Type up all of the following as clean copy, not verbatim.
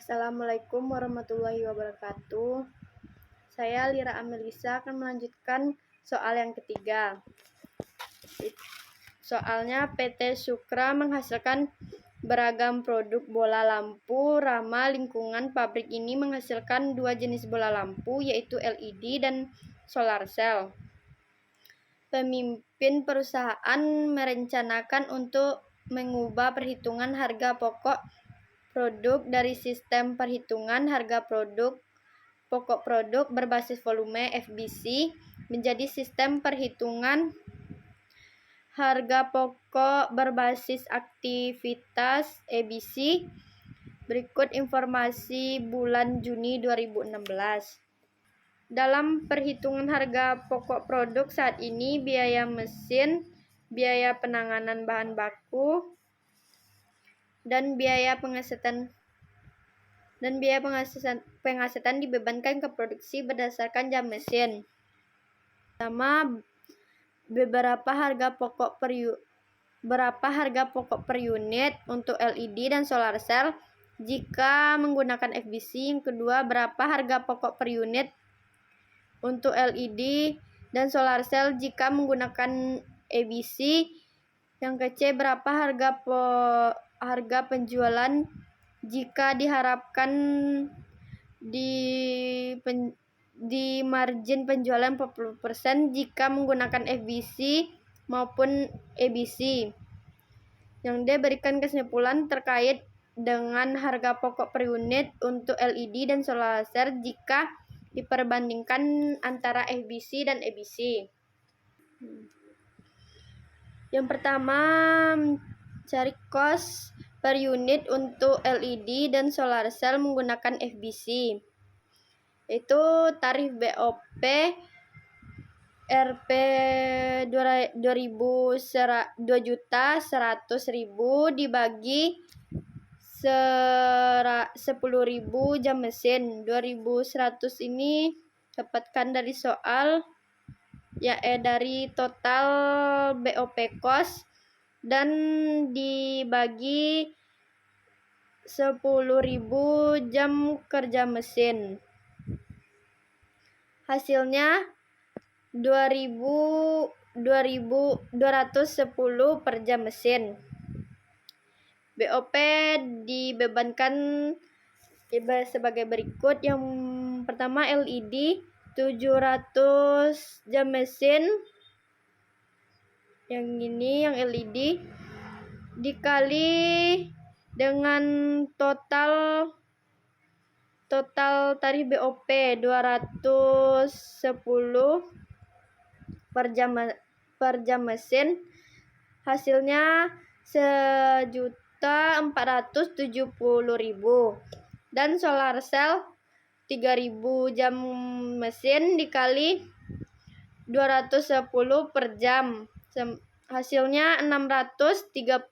Assalamualaikum warahmatullahi wabarakatuh. Saya Lira Amelisa akan melanjutkan soal yang ketiga. Soalnya PT Sukra menghasilkan beragam produk bola lampu ramah lingkungan. Pabrik ini menghasilkan dua jenis bola lampu, yaitu LED dan solar cell. Pemimpin perusahaan merencanakan untuk mengubah perhitungan harga pokok produk dari sistem perhitungan harga pokok produk berbasis volume FBC menjadi sistem perhitungan harga pokok berbasis aktivitas ABC. Berikut informasi bulan Juni 2016. Dalam perhitungan harga pokok produk saat ini, biaya mesin, biaya penanganan bahan baku, dan biaya pengasatan dibebankan ke produksi berdasarkan jam mesin. Pertama, berapa harga pokok per unit untuk LED dan solar cell jika menggunakan FBC. Yang kedua, berapa harga pokok per unit untuk LED dan solar cell jika menggunakan ABC. Yang ketiga, berapa harga penjualan jika diharapkan di margin penjualan 40% jika menggunakan FBC maupun ABC. Yang D, berikan kesimpulan terkait dengan harga pokok per unit untuk LED dan solar cell jika diperbandingkan antara FBC dan ABC. Yang pertama, cari cost per unit untuk LED dan solar cell menggunakan FBC. Itu tarif BOP Rp 2.100.000 dibagi 10.000 jam mesin. 2.100 ini dapatkan dari soal, dari total BOP cost dan dibagi 10.000 jam kerja mesin. Hasilnya 2.210 per jam mesin. BOP dibebankan sebagai berikut. Yang pertama, LED 700 jam mesin. Yang ini yang LED dikali dengan total tarif BOP 210 per jam mesin. Hasilnya 1.470.000. Dan solar cell 3.000 jam mesin dikali 210 per jam. Hasilnya 630.000.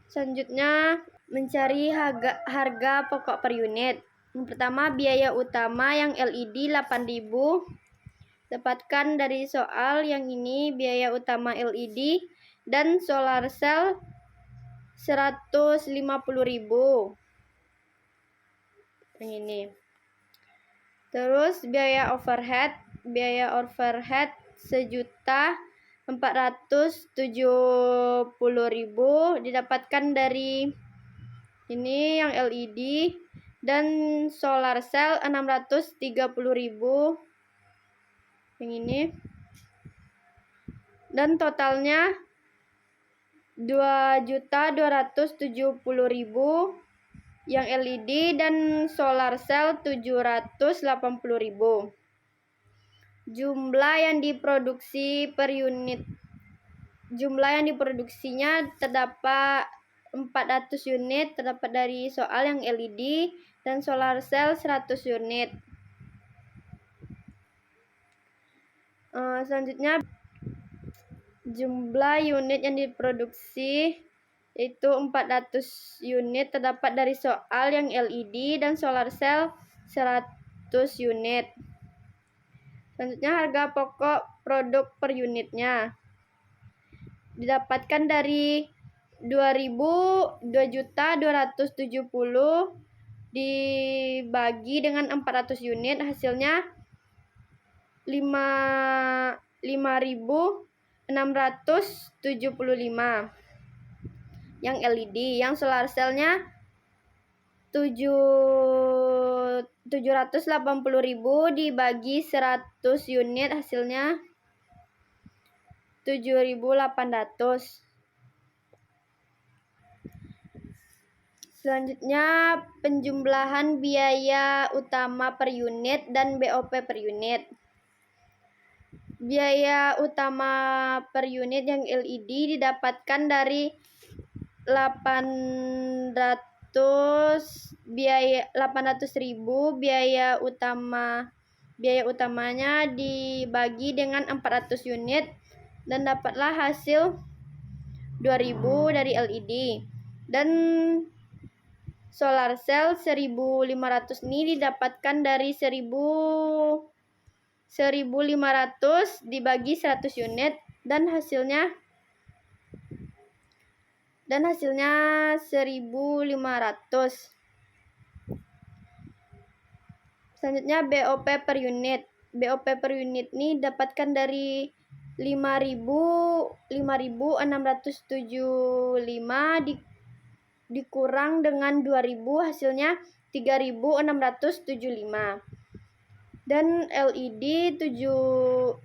Selanjutnya, mencari harga pokok per unit. Yang pertama, biaya utama yang LED 8.000. Dapatkan dari soal yang ini biaya utama LED dan solar cell 150.000. Yang ini. Terus biaya overhead 1.470.000 didapatkan dari ini yang LED dan solar cell 630.000. Yang ini. Dan totalnya 2.270.000 yang LED dan solar cell 780.000. Jumlah yang diproduksinya terdapat 400 unit, terdapat dari soal yang LED dan solar cell 100 unit. Selanjutnya, jumlah unit yang diproduksi yaitu 400 unit, terdapat dari soal yang LED dan solar cell 100 unit. Selanjutnya, harga pokok produk per unitnya didapatkan dari 2.270 dibagi dengan 400 unit, hasilnya 5.675 yang LED. Yang solar cell-nya 780.000 dibagi 100 unit, hasilnya 7.800. Selanjutnya, penjumlahan biaya utama per unit dan BOP per unit. Biaya utama per unit yang LED didapatkan dari 800.000 biaya utamanya dibagi dengan 400 unit dan dapatlah hasil 2.000 dari LED. Dan solar cell 1.500 ini didapatkan dari 1.500 dibagi 100 unit dan hasilnya 1.500. Selanjutnya BOP per unit. BOP per unit ini didapatkan dari 5.675 dikurang dengan 2.000, hasilnya 3.675. Dan LED 780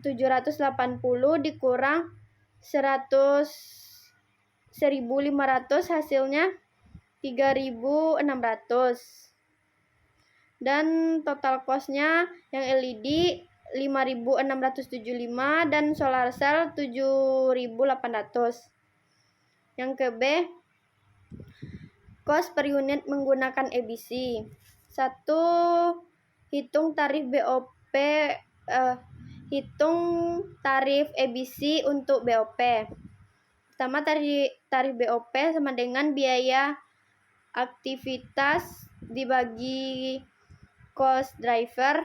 dikurang 1.500, hasilnya 3.600. Dan total cost-nya yang LED 5.675 dan solar cell 7.800. Yang ke B, cost per unit menggunakan EBC. 1. Hitung tarif BOP, hitung tarif EBC untuk BOP. Pertama, tarif BOP sama dengan biaya aktivitas dibagi cost driver.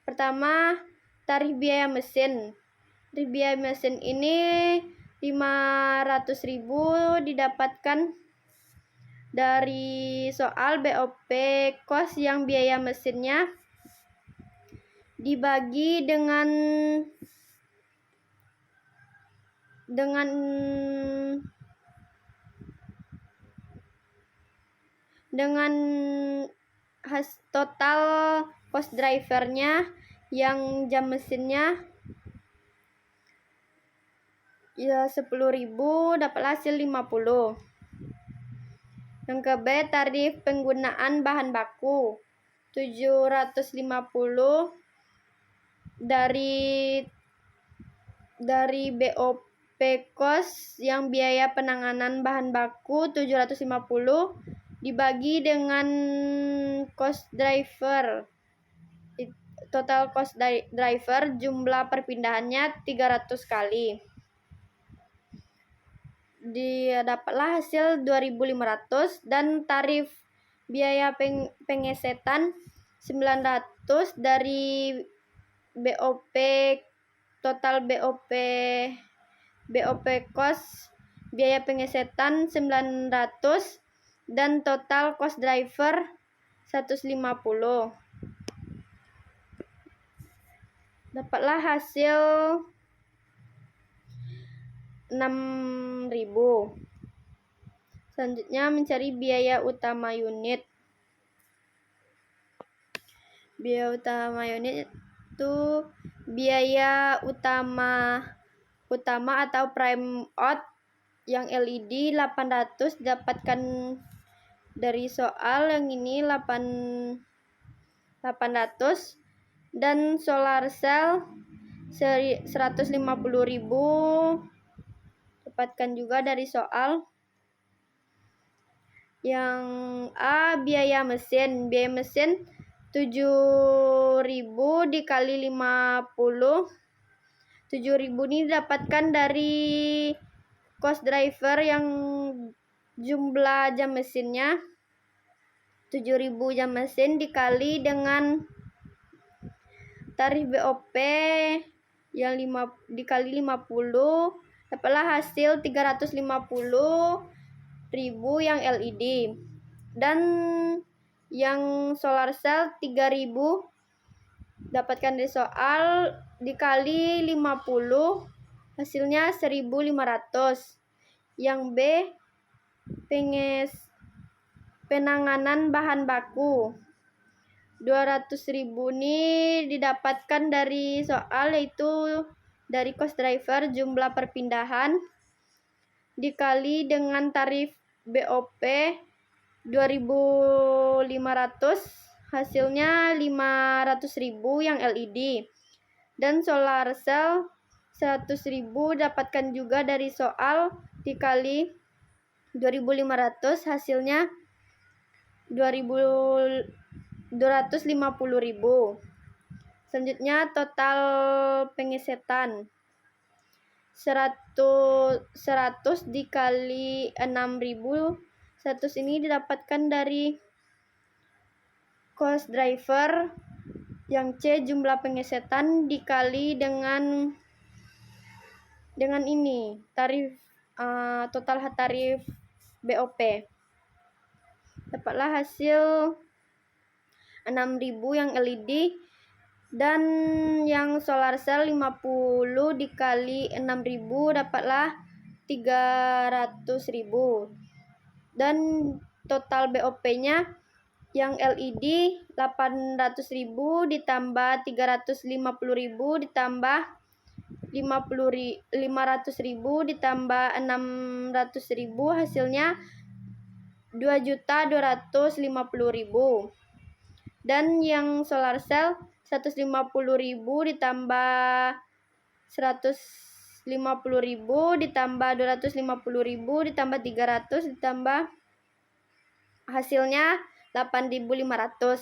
Pertama, tarif biaya mesin. Tarif biaya mesin ini 500.000 didapatkan dari soal BOP cost yang biaya mesinnya dibagi dengan total cost drivernya yang jam mesinnya ya 10.000, dapat hasil 50. Yang ke B, tarif penggunaan bahan baku 750 dari BOP cost yang biaya penanganan bahan baku 750 dibagi dengan cost driver. Total cost driver jumlah perpindahannya 300 kali. Dapatlah hasil 2.500. Dan tarif biaya pengesetan 900 dari BOP total BOP cost biaya pengesetan 900 dan total cost driver 150. Dapatlah hasil 6.000. Selanjutnya, mencari biaya utama unit. Biaya utama unit itu biaya utama atau prime out yang LED 800 dapatkan dari soal yang ini 800. Dan solar cell 150.000 dapatkan juga dari soal. Yang A, biaya mesin 7.000 dikali 50. 7.000 ini didapatkan dari cost driver yang jumlah jam mesinnya 7.000 jam mesin dikali dengan tarif BOP yang dikali 50, dapatlah hasil 350 yang LED, dan yang solar cell 3.000 dapatkan dari soal dikali 50 hasilnya 1.500. Yang B, penanganan bahan baku 200.000 ini didapatkan dari soal, yaitu dari cost driver jumlah perpindahan dikali dengan tarif BOP 2.500, hasilnya 500.000 yang LED, dan solar cell 100.000 dapatkan juga dari soal dikali 2.500, hasilnya 250.000. Selanjutnya total pengesetan 100 dikali 6.000. 100 ini didapatkan dari cost driver, yang C jumlah pengesetan dikali dengan ini tarif total tarif BOP. Dapatlah hasil 6.000 yang LED, dan yang solar cell 50 dikali 6.000 dapatlah 300.000, dan total BOP-nya yang LED 800.000 ditambah 350.000 ditambah 500.000 ditambah 600.000, hasilnya 2.250.000. Dan yang solar cell 150.000 ditambah 150.000 ditambah 250.000 ditambah 300 ditambah hasilnya 8.500.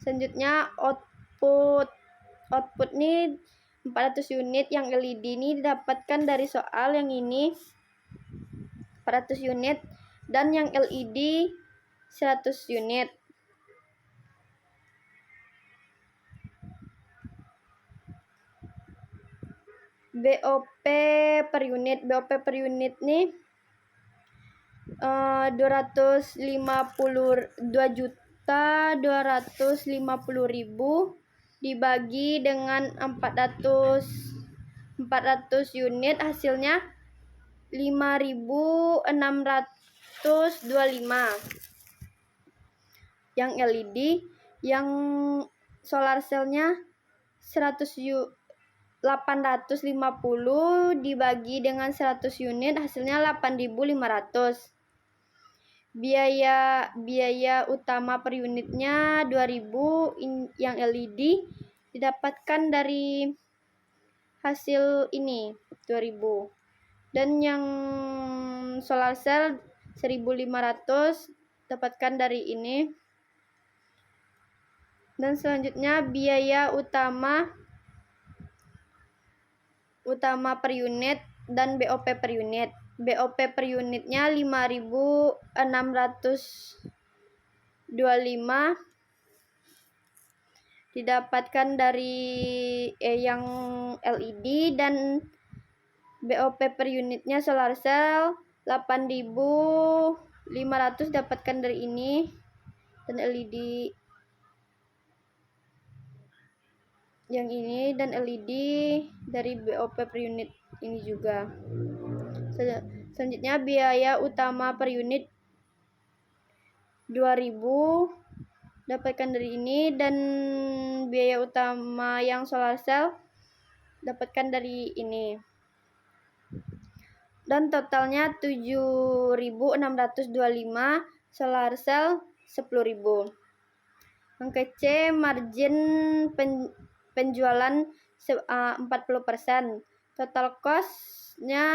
Selanjutnya output ini 400 unit yang LED ini didapatkan dari soal yang ini 400 unit, dan yang LED 100 unit. BOP per unit nih 2.250.000 dibagi dengan 400 unit, hasilnya 5.625 yang LED. Yang solar cellnya 850 dibagi dengan 100 unit, hasilnya 8.500. Biaya utama per unitnya 2.000 yang LED didapatkan dari hasil ini 2.000, dan yang solar cell 1.500 dapatkan dari ini. Dan selanjutnya biaya utama per unit dan BOP per unit. BOP per unitnya 5.625 didapatkan dari yang LED, dan BOP per unitnya solar cell 8.500 dapatkan dari ini, dan LED yang ini, dan LED dari BOP per unit ini juga. Selanjutnya biaya utama per unit 2.000 dapatkan dari ini, dan biaya utama yang solar cell dapatkan dari ini, dan totalnya 7.625, solar cell 10.000. Angka C margin penjualan 40%. Total cost-nya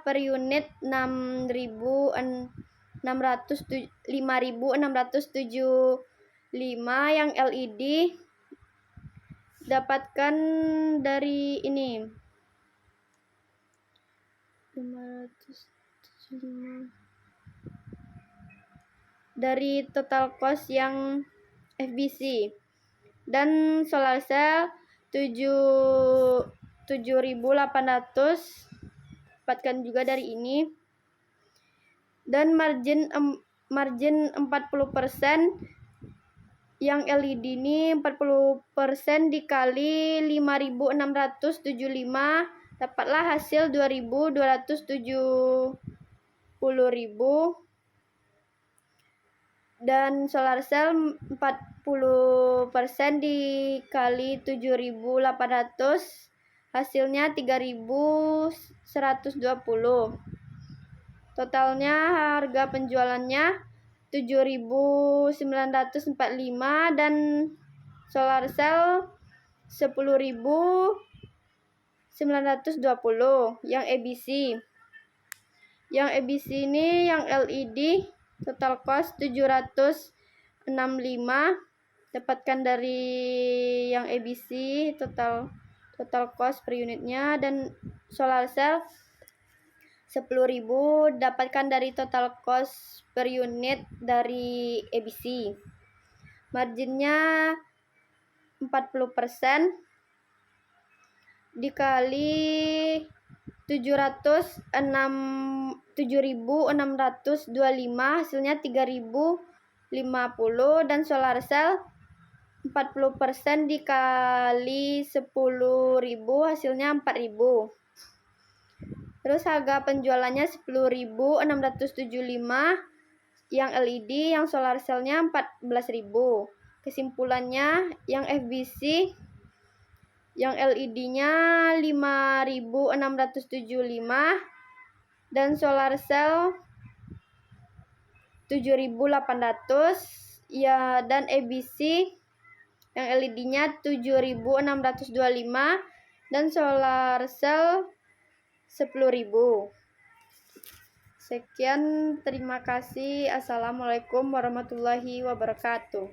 per unit 5.675 yang LED dapatkan dari ini 575 dari total cost yang FBC, dan solar cell 7.800 dapatkan juga dari ini, dan margin 40%. Yang LED ini 40% dikali 5.675, dapatlah hasil 2.270.000. Dan solar cell 40% dikali 7.800, hasilnya 3.120. Totalnya harga penjualannya 7.945 dan solar cell 10.920 yang ABC. Yang ABC ini yang LED total cost 765, dapatkan dari yang ABC total cost per unitnya, dan solar cell 10.000 dapatkan dari total cost per unit dari ABC. Marginnya 40% dikali 7.625, hasilnya 3.050. Dan solar cell 40% dikali 10.000, hasilnya 4.000. Terus harga penjualannya 10.675 yang LED, yang solar cellnya 14.000. Kesimpulannya, yang FBC yang LED-nya 5.675 dan solar cell 7.800 ya, dan ABC yang LED-nya 7.625 dan solar cell 10.000. Sekian, terima kasih. Assalamualaikum warahmatullahi wabarakatuh.